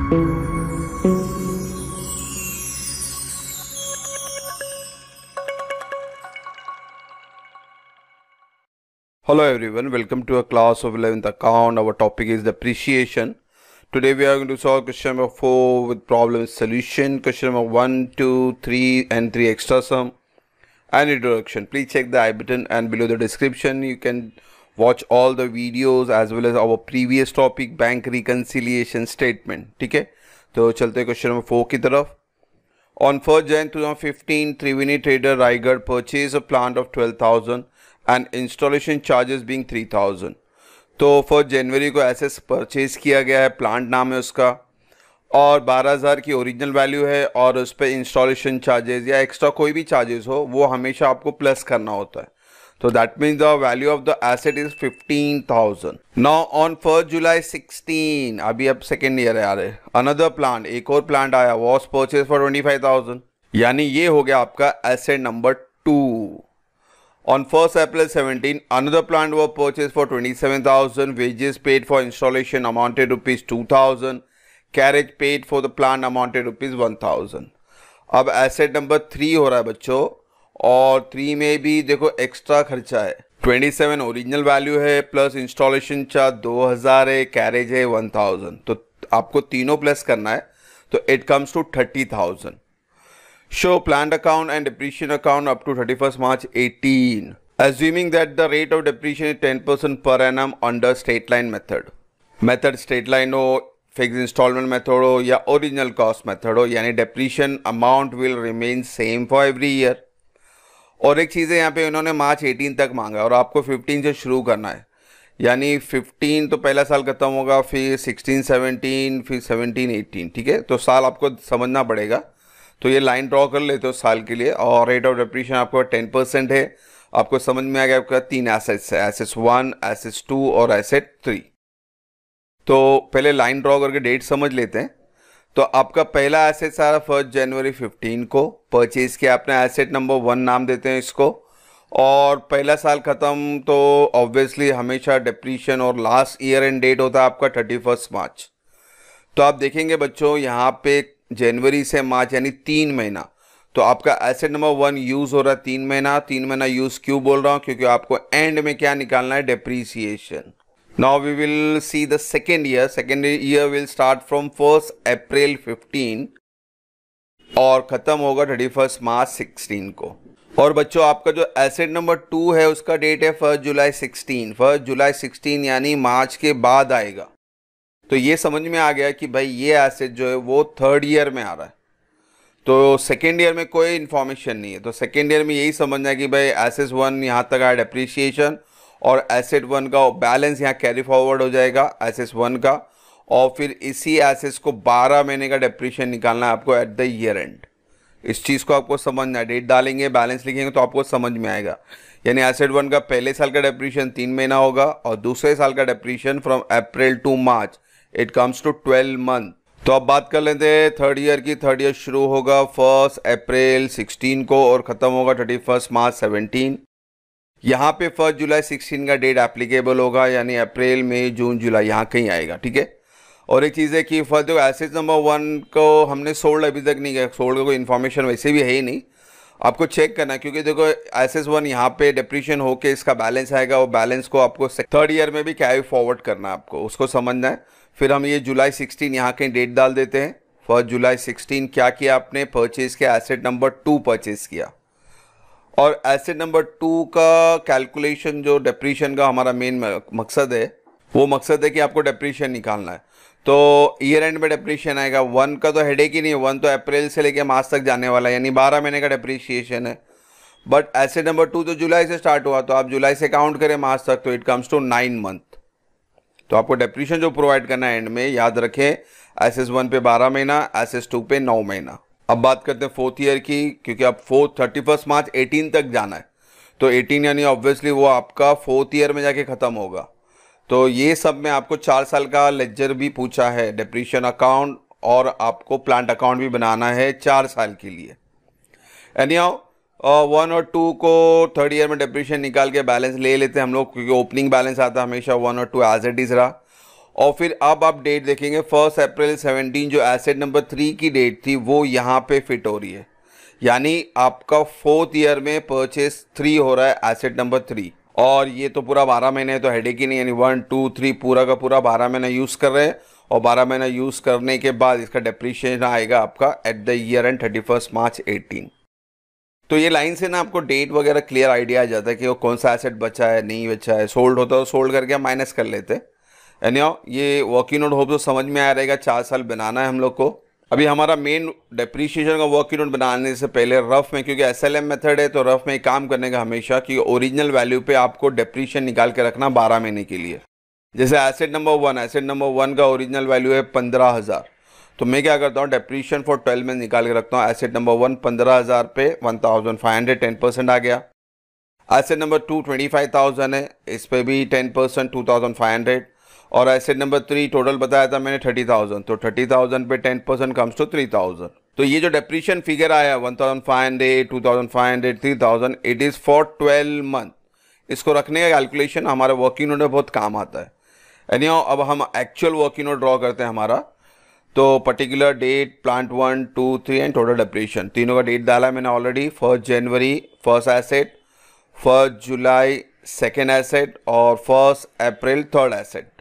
Hello everyone, welcome to a class of 11th account. Our topic is depreciation. Today we are going to solve question number 4 with problem solution. Question number 1, 2, 3 and 3 extra sum and introduction. Please check the I button and below the description you can watch all the videos as well as our previous topic bank reconciliation statement. ठीक है, तो चलते हैं question number 4 की तरफ. On 1st Jan 2015, Triveni Trader Raigad purchased a plant of 12,000 and installation charges being 3,000. तो 1 जनवरी को एसेस परचेज किया गया है, प्लांट नाम है उसका, और 12,000 की ओरिजिनल वैल्यू है और उस पर इंस्टॉलेशन चार्जेस या एक्स्ट्रा कोई भी चार्जेस हो वो हमेशा आपको प्लस करना होता है. तो that means the value of the asset is 15,000. Now on 1 जुलाई 16, अभी अब सेकेंड ईयर है यार, अनदर प्लांट, एक और प्लांट आया, वॉज परचेज फॉर 25,000. यानी ये हो गया आपका asset number 2. On 1st April 17, another plant was purchased for 27,000. Wages paid for installation amounted rupees 2,000. Carriage paid for the plant amounted rupees 1,000. अब एसेट नंबर 3 हो रहा है बच्चों, और 3 में भी देखो एक्स्ट्रा खर्चा है. 27 ओरिजिनल वैल्यू है प्लस इंस्टॉलेशन चार्ज 2,000 है, कैरेज है 1,000. तो आपको तीनों प्लस करना है, तो it comes to 30,000. Show planned account and depreciation account up to 31st March 18. Assuming that the rate of depreciation is 10% per annum under straight line method. Method straight line हो, fixed installment method हो या original cost method हो, यानी depreciation amount will remain same for every year. और एक चीज़ है यहाँ पे उन्होंने मार्च 18 तक मांगा और आपको 15 से शुरू करना है. यानी 15 तो पहला साल खत्म होगा, फिर 16, 17, फिर 17, 18. ठीक है, तो साल आपको समझना पड़ेगा. तो ये लाइन ड्रॉ कर लेते हो साल के लिए. और रेट ऑफ डेप्रिसिएशन आपको 10% है. आपको समझ में आ गया, आपका 3 एसेट्स है, एसेट्स 1, एसेट्स 2 और एसेट 3. तो पहले लाइन ड्रॉ करके डेट समझ लेते हैं. तो आपका पहला एसेट सारा 1 जनवरी 15 को परचेज किया आपने, एसेट नंबर 1 नाम देते हैं इसको. और पहला साल ख़त्म तो ऑब्वियसली हमेशा डेप्रिसिएशन और लास्ट ईयर एंड डेट होता है आपका 31 मार्च. तो आप देखेंगे बच्चों यहाँ पे जनवरी से मार्च यानी 3 महीना. तो आपका एसेट नंबर 1 यूज हो रहा है 3 महीना. 3 महीना यूज क्यों बोल रहा हूँ, क्योंकि आपको एंड में क्या निकालना है, depreciation. Now we will see the second year. Second year will start from 1 April 15 और खत्म होगा 31 मार्च 16 को. और बच्चों आपका जो एसेट नंबर 2 है उसका डेट है 1 जुलाई 16. 1 जुलाई 16 यानी मार्च के बाद आएगा. तो ये समझ में आ गया कि भाई ये एसेट जो है वो थर्ड ईयर में आ रहा है. तो सेकेंड ईयर में कोई इन्फॉर्मेशन नहीं है. तो सेकेंड ईयर में यही समझना है कि भाई एसेट 1 यहाँ तक आया डेप्रीसिएशन और एसेट 1 का बैलेंस यहाँ कैरी फॉरवर्ड हो जाएगा एसेट 1 का. और फिर इसी एसेट्स को 12 महीने का डेप्रीसिएशन निकालना है आपको एट द ईयर एंड. इस चीज़ को आपको समझना है. डेट डालेंगे, बैलेंस लिखेंगे तो आपको समझ में आएगा. यानी एसेट 1 का पहले साल का डेप्रीसिएशन 3 महीना होगा और दूसरे साल का depreciation from April to March it comes to 12 month. तो अब बात कर लेते हैं थर्ड ईयर की. थर्ड ईयर शुरू होगा 1 अप्रैल 16 को और ख़त्म होगा 31 मार्च 17. यहाँ पे 1 जुलाई 16 का डेट एप्लीकेबल होगा, यानी अप्रैल मई जून जुलाई यहाँ कहीं आएगा. ठीक है. और एक चीज़ है कि फर्स्ट देखो एसेट नंबर 1 को हमने सोल्ड अभी तक नहीं किया. सोल्ड का कोई इन्फॉर्मेशन वैसे भी है ही नहीं. आपको चेक करना है क्योंकि देखो एसेट 1 यहाँ पे डेप्रीशिएशन होके इसका बैलेंस आएगा. वो बैलेंस को आपको थर्ड ईयर में भी कैरी फॉरवर्ड करना है, आपको उसको समझना है. फिर हम ये जुलाई 16 यहाँ कहीं डेट डाल देते हैं. 1 जुलाई 16 क्या किया आपने, परचेज किया, एसेट नंबर 2 परचेज किया. और एसेट नंबर 2 का कैलकुलेशन जो डेप्रीशिएशन का हमारा मेन मकसद है, वो मकसद है कि आपको डेप्रीशिएशन निकालना है. तो ईयर एंड में डेप्रीशिएशन आएगा. 1 का तो हेडेक ही नहीं है. 1 तो अप्रैल से लेके मार्च तक जाने वाला है, यानी 12 महीने का डेप्रीशिएशन है. बट एसेट नंबर 2 तो जुलाई से स्टार्ट हुआ, तो आप जुलाई से काउंट करें मार्च तक, तो इट कम्स टू 9 मंथ. तो आपको डेप्रीशिएशन जो प्रोवाइड करना है एंड में, याद रखें एसेट 1 पे 12 महीना, एसेट 2 पे 9 महीना. अब बात करते हैं फोर्थ ईयर की, क्योंकि अब 31 मार्च 18 तक जाना है. तो 18 यानी ऑब्वियसली वो आपका फोर्थ ईयर में जाके ख़त्म होगा. तो ये सब में आपको 4 साल का लेजर भी पूछा है, डेप्रीशिएशन अकाउंट, और आपको प्लांट अकाउंट भी बनाना है 4 साल के लिए. एनीहाउ 1 और 2 को थर्ड ईयर में डेप्रीशिएशन निकाल के बैलेंस ले लेते हैं हम लोग, क्योंकि ओपनिंग बैलेंस आता है हमेशा 1 और 2 एज इट इज़ रहा. और फिर अब आप डेट देखेंगे 1 अप्रैल 17 जो एसेट नंबर 3 की डेट थी वो यहाँ पे फिट हो रही है, यानी आपका 4th ईयर में परचेस 3 हो रहा है एसेट नंबर 3। और ये तो पूरा 12 महीने है तो हेडेक ही नहीं, यानी 1 2 3 पूरा का पूरा 12 महीना यूज़ कर रहे हैं। और 12 महीना यूज़ करने के बाद इसका डेप्रीशिएशन आएगा आपका एट द ईयर एंड 31 मार्च 18। तो ये लाइन से ना आपको डेट वगैरह क्लियर आइडिया आ जाता है कि वो कौन सा एसेट बचा है नहीं बचा है। सोल्ड होता है तो सोल्ड करके हम माइनस कर लेते हैं। यानी ये वर्किंग नोट होप तो समझ में आ रहेगा, 4 साल बनाना है हम लोग को। अभी हमारा मेन डेप्रीशिएशन का वर्किंग नोट बनाने से पहले रफ में, क्योंकि SLM मेथड है तो रफ में एक काम करने का हमेशा कि ओरिजिनल वैल्यू पे आपको डेप्रीशिएशन निकाल के रखना 12 महीने के लिए। जैसे एसेट नंबर 1 का ओरिजिनल वैल्यू है 15,000, तो मैं क्या करता हूँ डेप्रीशिएशन फॉर 12 में निकाल के रखता हूँ। एसेट नंबर 1 15,000 पे 1,500 10% आ गया। एसेट नंबर 2 25,000 है, इस पे भी 10% 2,500। और एसेट नंबर 3 टोटल बताया था मैंने 30,000, तो 30,000 पे 10% कम्स टू 3,000। तो ये जो डेप्रीशिएशन फिगर आया 1,500 2,500 3,000 इट इज़ फॉर 12 मंथ। इसको रखने का कैलकुलेशन हमारे वर्किंग नोट में बहुत काम आता है। यानी अब हम एक्चुअल वर्किंग नोट ड्रॉ करते हैं हमारा। तो particular date, plant 1 2 3 and total depreciation, तीनों का डेट डाला मैंने ऑलरेडी। 1 जनवरी फर्स्ट एसेट, 1 जुलाई सेकेंड एसेट और 1 अप्रैल third asset.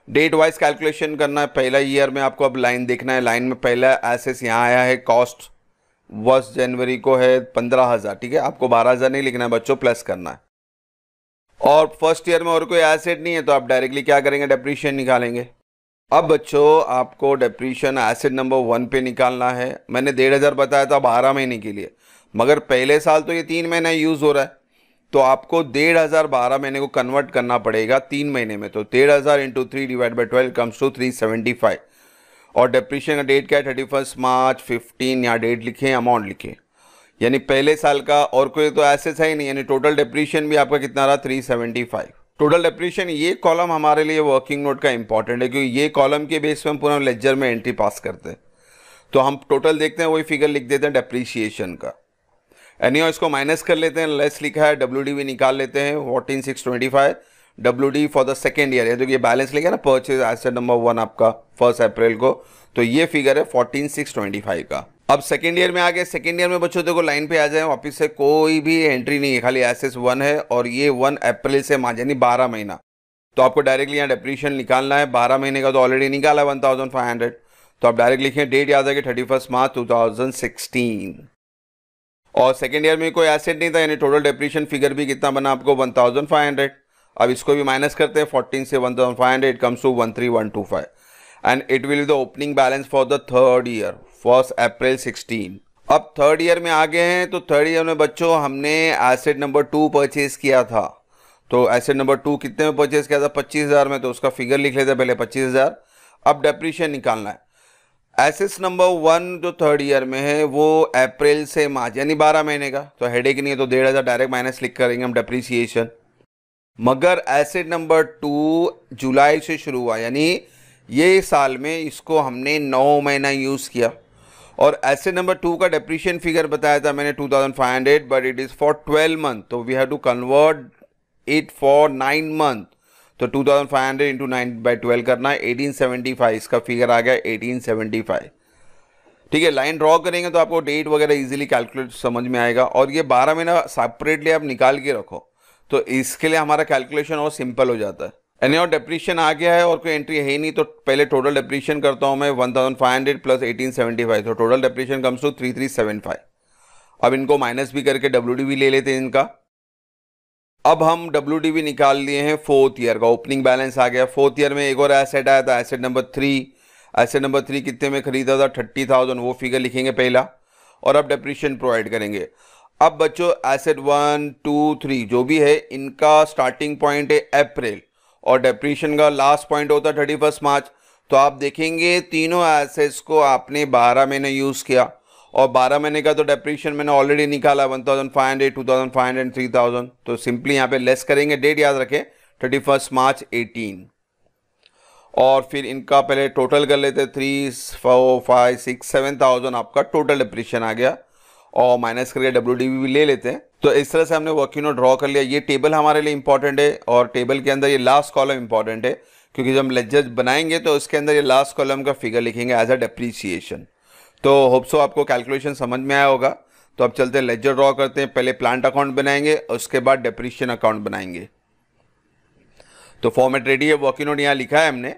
Date wise calculation करना है। पहला ईयर में आपको अब लाइन देखना है। लाइन में पहला एसेस यहाँ आया है, कॉस्ट 1 जनवरी को है 15,000, ठीक है। आपको 12,000 नहीं लिखना है बच्चों, प्लस करना है। और फर्स्ट ईयर में और कोई एसेट नहीं है तो आप डायरेक्टली क्या करेंगे, डेप्रीशिएशन निकालेंगे। अब बच्चों आपको डेप्रीशिएशन एसेट नंबर 1 पे निकालना है। मैंने 1,500 बताया था 12 महीने के लिए, मगर पहले साल तो ये 3 महीना यूज़ हो रहा है, तो आपको 1,500 12 महीने को कन्वर्ट करना पड़ेगा 3 महीने में। तो 1,500 into 3 divide by 12 comes to 375। और डेप्रीशिएशन का डेट क्या है 31 मार्च 15, यहाँ डेट लिखे, अमाउंट लिखे, यानी पहले साल का और कोई तो एसेट्स है ही नहीं, यानी टोटल डेप्रीशिएशन भी आपका कितना रहा 375। टोटल डेप्रीशिएशन ये कॉलम हमारे लिए वर्किंग नोट का इंपॉर्टेंट है, क्योंकि ये कॉलम के बेस पे हम पूरा लेजर में एंट्री पास करते हैं। तो हम टोटल देखते हैं, वही फिगर लिख देते हैं डेप्रीशिएशन का। एनीहाउ इसको माइनस कर लेते हैं, लेस लिखा है, WDV निकाल लेते हैं 14,625 WD for the second year. तो ये बैलेंस लिखा ना परचेज एसेट नंबर 1 आपका 1 अप्रैल को, तो ये फिगर है 14,625 का। अब सेकेंड ईयर में आ गए। सेकेंड ईयर में बच्चों देखो लाइन पे आ जाए वापस से, कोई भी एंट्री नहीं है, खाली एसेस 1 है और ये 1 अप्रैल से मार्च यानी 12 महीना। तो आपको डायरेक्टली यहाँ डेप्रीशिएशन निकालना है। 12 महीने का तो ऑलरेडी निकाला 1,500, तो आप डायरेक्ट लिखें, डेट याद है कि 31 मार्च 2016। और सेकेंड ईयर में कोई एसेट नहीं था, यानी टोटल डेप्रीशिएशन फिगर भी कितना बना आपको 1,500। अब इसको भी माइनस करते हैं, 14 से 1,500 it comes to 13,125 and it will be the opening balance for the third year 1 April 16। अब थर्ड ईयर में आ गए हैं, तो थर्ड ईयर में बच्चों हमने एसेट नंबर 2 परचेज किया था। तो एसेट नंबर 2 कितने में परचेज किया था 25,000 में, तो उसका फिगर लिख लेते हैं पहले 25,000। अब डेप्रीशिएशन निकालना है। एसेट्स नंबर 1 जो थर्ड ईयर में है वो अप्रैल से मार्च यानी 12 महीने का, तो हेडेक नहीं है, तो 1,500 डायरेक्ट माइनस क्लिक करेंगे हम डेप्रीसिएशन। मगर एसेट नंबर 2 जुलाई से शुरू हुआ, यानी ये साल में इसको हमने 9 महीना यूज़ किया। और एसेट नंबर 2 का डेप्रीशिएशन फिगर बताया था मैंने 2,500, but it is for 12 month, तो we have to convert it for 9 month. तो 2,500 इंटू 9/12 करना है, 1875 इसका फिगर आ गया 1875। ठीक है, लाइन ड्रॉ करेंगे तो आपको डेट वगैरह इजीली कैलकुलेट समझ में आएगा। और ये 12 महीना सेपरेटली आप निकाल के रखो, तो इसके लिए हमारा कैलकुलेशन और सिंपल हो जाता है। एनीहाउ डेप्रीशिएशन आ गया है और कोई एंट्री है ही नहीं, तो पहले टोटल डेप्रीशिएशन करता हूँ मैं 1,500 प्लस 1875, तो टोटल डेप्रीशिएशन कम्स टू 3,375। अब इनको माइनस भी करके WDV ले लेते हैं इनका। अब हम WDV निकाल लिए हैं फोर्थ ईयर का, ओपनिंग बैलेंस आ गया। फोर्थ ईयर में एक और एसेट आया था, एसेट नंबर 3। एसेट नंबर 3 कितने में खरीदा था 30,000, वो फिगर लिखेंगे पहला, और अब डेप्रीशिएशन प्रोवाइड करेंगे। अब बच्चों एसेट 1 2 3 जो भी है इनका स्टार्टिंग पॉइंट है अप्रैल और डेप्रीशिएशन का लास्ट पॉइंट होता है 31 मार्च। तो आप देखेंगे तीनों एसेट्स को आपने 12 महीने यूज़ किया, और 12 महीने का तो डेप्रीशिएशन मैंने ऑलरेडी निकाला 1,500 2,500 3,000। तो सिंपली यहाँ पे लेस करेंगे, डेट याद रखें 31 मार्च 18। और फिर इनका पहले टोटल कर लेते 3 4 5 6 7,000 आपका टोटल डेप्रीशिएशन आ गया, और माइनस करके WDV भी ले लेते हैं। तो इस तरह से हमने वर्किंग नोट ड्रॉ कर लिया। ये टेबल हमारे लिए इंपॉर्टेंट है, और टेबल के अंदर ये लास्ट कॉलम इंपॉर्टेंट है, क्योंकि जब हम लेजर बनाएंगे तो उसके अंदर ये लास्ट कॉलम का फिगर लिखेंगे एज अ डेप्रीसिएशन। तो होप सो आपको कैलकुलेशन समझ में आया होगा। तो अब चलते हैं लेजर ड्रॉ करते हैं। पहले प्लांट अकाउंट बनाएंगे, उसके बाद डेप्रीशिएशन अकाउंट बनाएंगे। तो फॉर्मेट रेडी है, वर्किंग नोट यहाँ लिखा है हमने।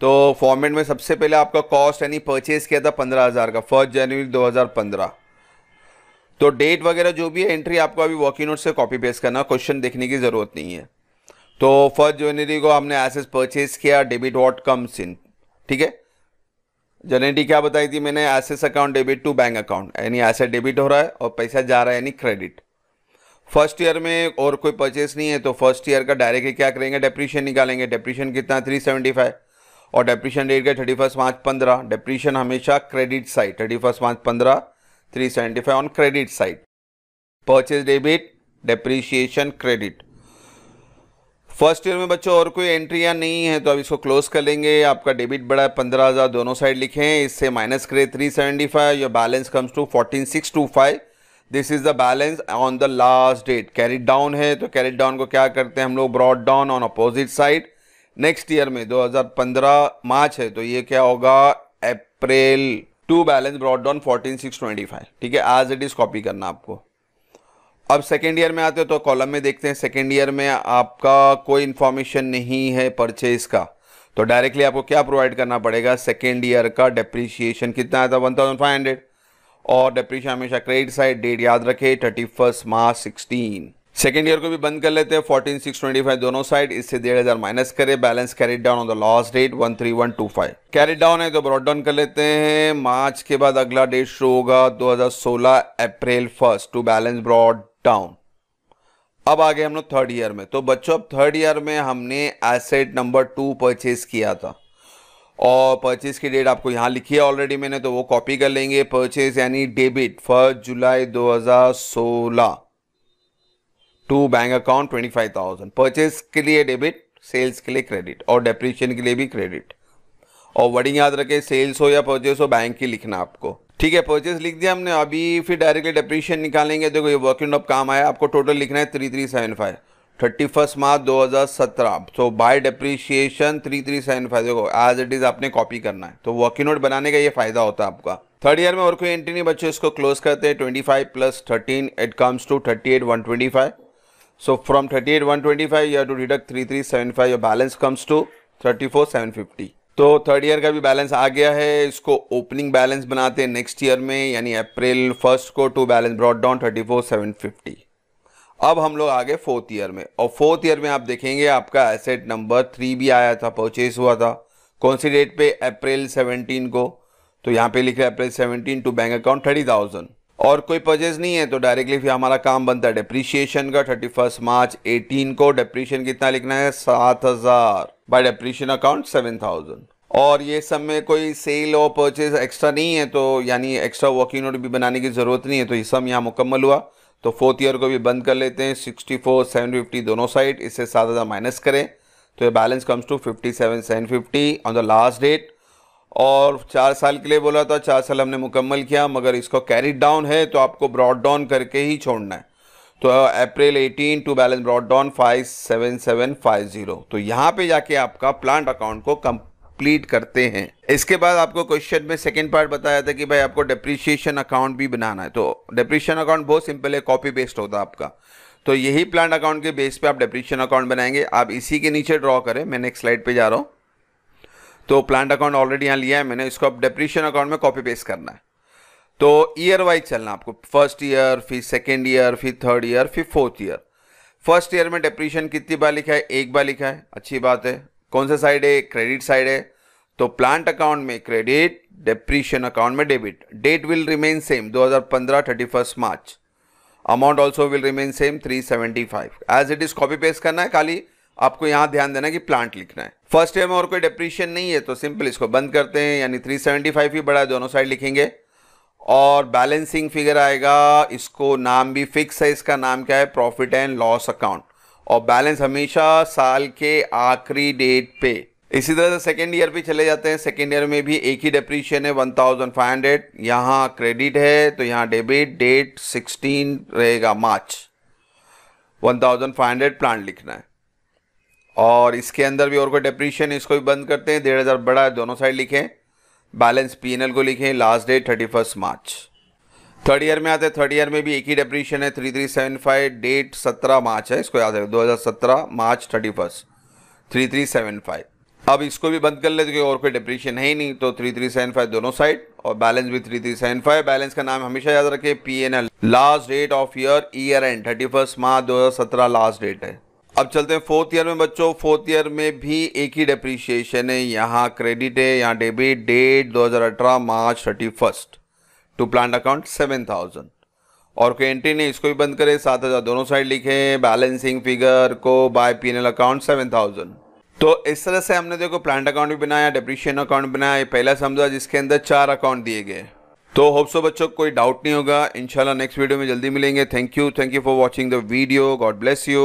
तो फॉर्मेट में सबसे पहले आपका कॉस्ट यानी परचेज किया था 15,000 का 1 जनवरी 2015। तो डेट वगैरह जो भी है एंट्री आपको अभी वर्किंग नोट से कॉपी पेस्ट करना, क्वेश्चन देखने की जरूरत नहीं है। तो 1 जनवरी को हमने एसेट्स परचेज किया, डेबिट व्हाट कम्स इन, ठीक है। जनवरी क्या बताई थी मैंने, assets account debit to bank account, यानी एसेट डेबिट हो रहा है और पैसा जा रहा है यानी क्रेडिट। फर्स्ट ईयर में और कोई परचेस नहीं है तो फर्स्ट ईयर का डायरेक्टली क्या करेंगे, डेप्रीशिएशन निकालेंगे। डेप्रीशिएशन कितना 375 और डेप्रीशिएशन डेट का 31 मार्च 15। डेप्रीशिएशन हमेशा credit side, 31 March 15 375 on credit side. Purchase debit, depreciation credit. First year में बच्चों और कोई एंट्रियां नहीं है तो अब इसको क्लोज कर लेंगे। आपका डेबिट बढ़ा है 15,000, दोनों साइड लिखें, इससे माइनस करें 375, your balance comes to 14,625। This is the balance on the last date. Carried down है तो कैरिड डाउन को क्या करते हैं हम लोग, brought down on opposite side. Next year में 2015 मार्च है तो ये क्या होगा, अप्रैल टू बैलेंस ब्रॉट डाउन 14,625, ठीक है। एज इट इज कॉपी करना आपको। अब सेकेंड ईयर में आते हो तो कॉलम में देखते हैं। सेकेंड ईयर में आपका कोई इंफॉर्मेशन नहीं है परचेज का, तो डायरेक्टली आपको क्या प्रोवाइड करना पड़ेगा, सेकेंड ईयर का डेप्रीशिएशन कितना आया था 1,500 और डेप्रीशिएशन हमेशा क्रेडिट साइड, डेट याद रखे 31 मार्च 16। सेकेंड ईयर को भी बंद कर लेते हैं, 14,625 दोनों साइड, इससे 1,500 माइनस करें, balance carried down on the last date 13125। Carried down है तो ब्रॉट डाउन कर लेते हैं। मार्च के बाद अगला डेट शुरू होगा 2016 अप्रैल 1 टू बैलेंस ब्रॉट डाउन। अब आगे हम लोग थर्ड ईयर में। तो बच्चों अब थर्ड ईयर में हमने एसेट नंबर 2 परचेज किया था और परचेज की डेट आपको यहां लिखी है ऑलरेडी मैंने, तो वो कॉपी कर लेंगे। परचेज यानी डेबिट 1 जुलाई 2016 टू बैंक अकाउंट 25,000। परचेज के लिए डेबिट, सेल्स के लिए क्रेडिट और डेप्रीशिएशन के लिए भी क्रेडिट। और वर्डिंग याद रखे, सेल्स हो या परचेज हो बैंक की लिखना आपको, ठीक है। परचेज लिख दिया हमने। अभी फिर डायरेक्टली डेप्रीशिएशन निकालेंगे। देखो ये वर्किंग ऑफ काम आया, आपको टोटल लिखना है 3375 31 मार्च 2017। तो बाय डेप्रीशिएशन 3375, देखो एज इट इज आपने कॉपी करना है। तो वर्किंग नोट बनाने का ये फायदा होता है आपका। थर्ड ईयर में और कोई एंट्री नहीं बच्चों, इसको क्लोज करते हैं। 25 plus 13 it comes to 38,125। So from 38,125 you have to deduct 3375, your balance comes to 34,750। तो थर्ड ईयर का भी बैलेंस आ गया है। इसको ओपनिंग बैलेंस बनाते हैं नेक्स्ट ईयर में, यानी अप्रैल 1 को टू बैलेंस ब्रॉट डाउन 34,750। अब हम लोग आगे फोर्थ ईयर में, और फोर्थ ईयर में आप देखेंगे आपका एसेट नंबर 3 भी आया था, परचेज हुआ था। कौन सी डेट पे, अप्रैल 17 को। तो यहाँ पे लिखा है अप्रैल 17 टू बैंक अकाउंट 30,000। और कोई परचेज नहीं है तो डायरेक्टली फिर हमारा काम बनता है डेप्रीशिएशन का। 31 मार्च 18 को डेप्रीशिएशन कितना लिखना है, 7,000 बाय डेप्रीशिएशन अकाउंट 7,000। और ये सब में कोई सेल और परचेज एक्स्ट्रा नहीं है, तो यानी एक्स्ट्रा वर्किंग नोट भी बनाने की जरूरत नहीं है। तो ये सब यहाँ मुकम्मल हुआ। तो फोर्थ ईयर को भी बंद कर लेते हैं। 64,750 दोनों साइड, इससे 7,000 माइनस करें तो ये balance comes to 57,750 on the last date. और 4 साल के लिए बोला था, 4 साल हमने मुकम्मल किया, मगर इसको कैरिड डाउन है तो आपको ब्रॉट डाउन करके ही छोड़ना है। तो अप्रैल 18 टू बैलेंस ब्रॉट डाउन 57750। तो यहाँ पे जाके आपका प्लांट अकाउंट को कंप्लीट करते हैं। इसके बाद आपको क्वेश्चन में सेकेंड पार्ट बताया था कि भाई आपको डेप्रीशिएशन अकाउंट भी बनाना है। तो डेप्रीशिएशन अकाउंट बहुत सिंपल है, कॉपी पेस्ट होता है आपका। तो यही प्लांट अकाउंट के बेस पे आप डेप्रीशिएशन अकाउंट बनाएंगे। आप इसी के नीचे ड्रॉ करें, मैं नेक्स्ट स्लाइड पे जा रहा हूँ। तो प्लांट अकाउंट ऑलरेडी यहाँ लिया है मैंने, इसको अब डेप्रीशिएशन अकाउंट में कॉपी पेस्ट करना है। तो ईयर वाइज चलना आपको, फर्स्ट ईयर, फिर सेकेंड ईयर, फिर थर्ड ईयर, फिर फोर्थ ईयर। फर्स्ट ईयर में डेप्रीशिएशन कितनी बार लिखा है, 1 बार लिखा है, अच्छी बात है। कौन सा साइड है, क्रेडिट साइड है। तो प्लांट अकाउंट में क्रेडिट, डेप्रीशिएशन अकाउंट में debit. Date will remain same 2015 31 March. Amount also will remain same 375। As it is copy paste करना है, खाली आपको यहां ध्यान देना कि प्लांट लिखना है। फर्स्ट ईयर में और कोई डेप्रीशिएशन नहीं है तो सिंपल इसको बंद करते हैं, यानी 375 ही बड़ा है, दोनों साइड लिखेंगे। और बैलेंसिंग फिगर आएगा, इसको नाम भी फिक्स है, इसका नाम क्या है, प्रॉफिट एंड लॉस अकाउंट। और बैलेंस हमेशा साल के आखिरी डेट पे। इसी तरह से सेकेंड ईयर पे चले जाते हैं। सेकेंड ईयर में भी एक ही डेप्रीशिएशन है 1500। यहाँ क्रेडिट है तो यहाँ डेबिट, डेट 16 रहेगा मार्च, 1500 प्लांट लिखना है। और इसके अंदर भी और कोई डेप्रीशिएशन, इसको भी बंद करते हैं। 1,500 बड़ा है, दोनों साइड लिखें। बैलेंस P&L को लिखें, लास्ट डेट 31 मार्च। थर्ड ईयर में आते हैं, थर्ड ईयर में भी एक ही डेप्रीशिएशन है 3375, डेट 17 मार्च है, इसको याद रखें 2017 मार्च 31 3375। अब इसको भी बंद कर लेते क्योंकि और कोई डेप्रीशिएशन है ही नहीं, तो 3375 दोनों साइड और बैलेंस भी 3375। बैलेंस का नाम हमेशा याद रखें P&L, last date of year end 31 March 2017 last date है। अब चलते हैं फोर्थ ईयर में बच्चों। फोर्थ ईयर में भी एक ही डेप्रीशिएशन है, यहाँ क्रेडिट है, यहाँ debit, date 2018 March 31 to plant account 7000 और कोई एंट्री नहीं, इसको भी बंद करें। 7000 दोनों साइड लिखें, बैलेंसिंग फिगर को बाय P&L अकाउंट 7000। तो इस तरह से हमने देखो प्लांट अकाउंट भी बनाया, डेप्रीशिएशन अकाउंट बनाया, ये पहला समझा जिसके अंदर 4 अकाउंट दिए गए। तो होप सो बच्चों कोई डाउट नहीं होगा। इंशाल्लाह नेक्स्ट वीडियो में जल्दी मिलेंगे। Thank you for watching the video. God bless you.